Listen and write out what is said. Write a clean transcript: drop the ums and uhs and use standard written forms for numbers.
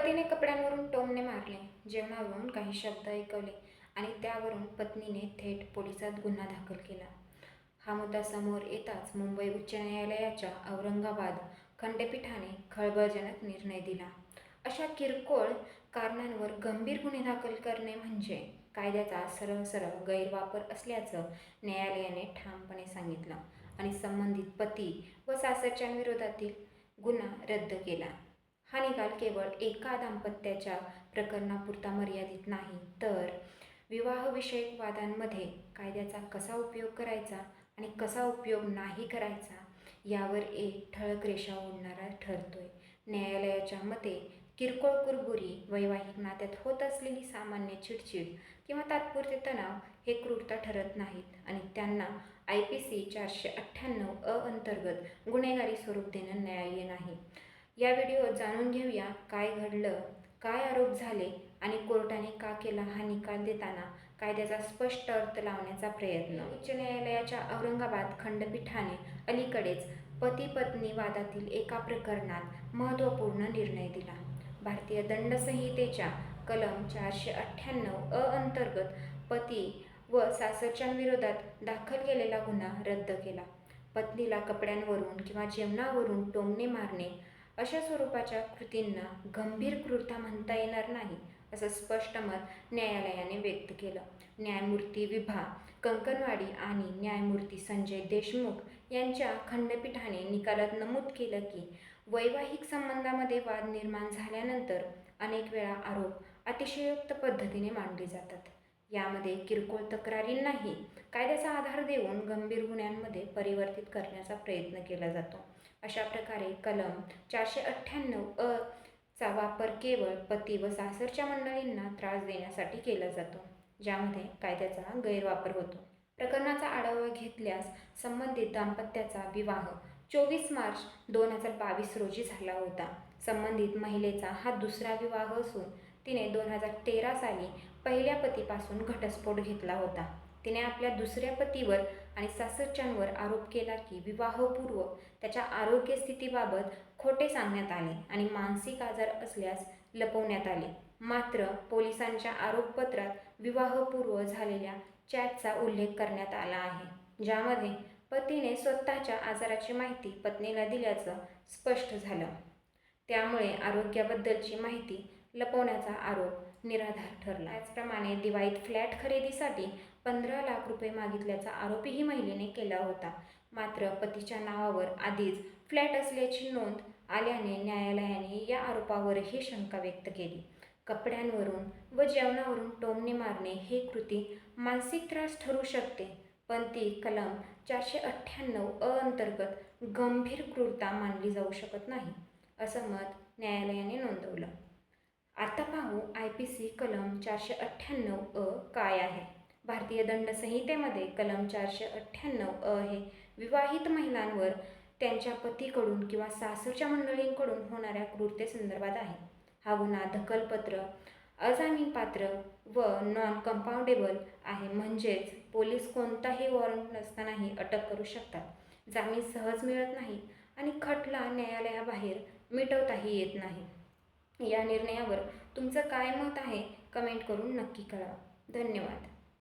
पतीने कपड्यांवरून टोमणे मारले, जेवणावरून काही शब्द ऐकवले आणि त्यावरून पत्नीने थेट पोलिसात गुन्हा दाखल केला. हा मुद्दा समोर येताच मुंबई उच्च न्यायालयाच्या औरंगाबाद खंडपीठाने खळबळजनक निर्णय दिला. अशा किरकोळ कारणांवर गंभीर गुन्हे दाखल करणे म्हणजे कायद्याचा सरळ गैरवापर असल्याचं न्यायालयाने ठामपणे सांगितलं आणि संबंधित पती व सासरच्यांविरोधातील गुन्हा रद्द केला. हा निकाल केवळ एका दाम्पत्याच्या प्रकरणापुरता मर्यादित नाही, तर विवाहविषयक वादांमध्ये कायद्याचा कसा उपयोग करायचा आणि कसा उपयोग नाही करायचा यावर एक ठळक रेषा ओढणारा ठरतोय. न्यायालयाच्या मते किरकोळ कुरबुरी, वैवाहिक नात्यात होत असलेली सामान्य चिडचिड किंवा तात्पुरते तणाव हे क्रूरता ठरत नाहीत आणि त्यांना IPC 498 अंतर्गत गुन्हेगारी स्वरूप देणं न्याय्य नाही. या व्हिडिओत जाणून घेऊया काय घडलं, काय आरोप झाले आणि कोर्टाने का केला हा निकाल देताना कायद्याचा स्पष्ट अर्थ लावण्याचा प्रयत्न. उच्च न्यायालयाच्या औरंगाबाद खंडपीठाने अलीकडेच पती पत्नी वादातील एका प्रकरणात महत्त्वपूर्ण निर्णय दिला. भारतीय दंड संहितेच्या कलम 498 अंतर्गत पती व सासरच्यांविरोधात दाखल केलेला गुन्हा रद्द केला. पत्नीला कपड्यांवरून किंवा जेवणावरून टोमणे मारणे अशा स्वरूपाच्या कृतींना गंभीर क्रूरता म्हणता येणार नाही, असं स्पष्ट मत न्यायालयाने व्यक्त केलं. न्यायमूर्ती विभा कंकणवाडी आणि न्यायमूर्ती संजय देशमुख यांच्या खंडपीठाने निकालात नमूद केलं की वैवाहिक संबंधामध्ये वाद निर्माण झाल्यानंतर अनेक वेळा आरोप अतिशयोक्त पद्धतीने मांडले जातात. यामध्ये किरकोळ तक्रारींनाही कायद्याचा आधार देऊन गंभीर गुन्ह्यांमध्ये परिवर्तित करण्याचा प्रयत्न केला जातो. अशा प्रकारे कलम 498 चा वापर केवळ पती व सासरच्या मंडळींना त्रास देण्यासाठी केला जातो, ज्यामध्ये कायद्याचा गैरवापर होतो. प्रकरणाचा आढावा घेतल्यास संबंधित दाम्पत्याचा विवाह 24 मार्च 2022 रोजी झाला होता. संबंधित महिलेचा हा दुसरा विवाह असून तिने 2013 साली पहिल्या पतीपासून घटस्फोट घेतला होता. तिने आपल्या दुसऱ्या पतीवर आणि सासरच्यांवर आरोप केला की विवाहपूर्व त्याच्या आरोग्य स्थितीबाबत खोटे सांगण्यात आले आणि मानसिक आजार असल्यास लपवण्यात आले. मात्र पोलिसांच्या आरोपपत्रात विवाहपूर्व झालेल्या चॅटचा उल्लेख करण्यात आला आहे, ज्यामध्ये पतीने स्वतःच्या आजाराची माहिती पत्नीला दिल्याचं स्पष्ट झालं. त्यामुळे आरोग्याबद्दलची माहिती लपवण्याचा आरोप निराधार ठरला. त्याचप्रमाणे दिवाळीत फ्लॅट खरेदीसाठी 15 लाख रुपये मागितल्याचा आरोपही महिलेने केला होता. मात्र पतीच्या नावावर आधीच फ्लॅट असल्याची नोंद आल्याने न्यायालयाने या आरोपावरही शंका व्यक्त केली. कपड्यांवरून व जेवणावरून टोमणे मारणे हे कृती मानसिक त्रास ठरू शकते, पण ती कलम 498 अंतर्गत गंभीर क्रूरता मानली जाऊ शकत नाही, असं मत न्यायालयाने नोंदवलं. आता पाहू IPC कलम 498 काय आहे. भारतीय दंड संहितेमध्ये कलम 498 हे विवाहित महिलांवर त्यांच्या पतीकडून किंवा सासरच्या मंडळींकडून होणाऱ्या क्रूरतेसंदर्भात आहे. हा गुन्हा दखलपात्र, अजामीनपात्र व नॉन कंपाऊंडेबल आहे, म्हणजेच पोलीस कोणताही वॉरंट नसतानाही अटक करू शकतात, जामीन सहज मिळत नाही आणि खटला न्यायालयाबाहेर मिटवताही येत नाही. या निर्णयावर तुमचं काय मत आहे कमेंट करून नक्की कळवा. धन्यवाद.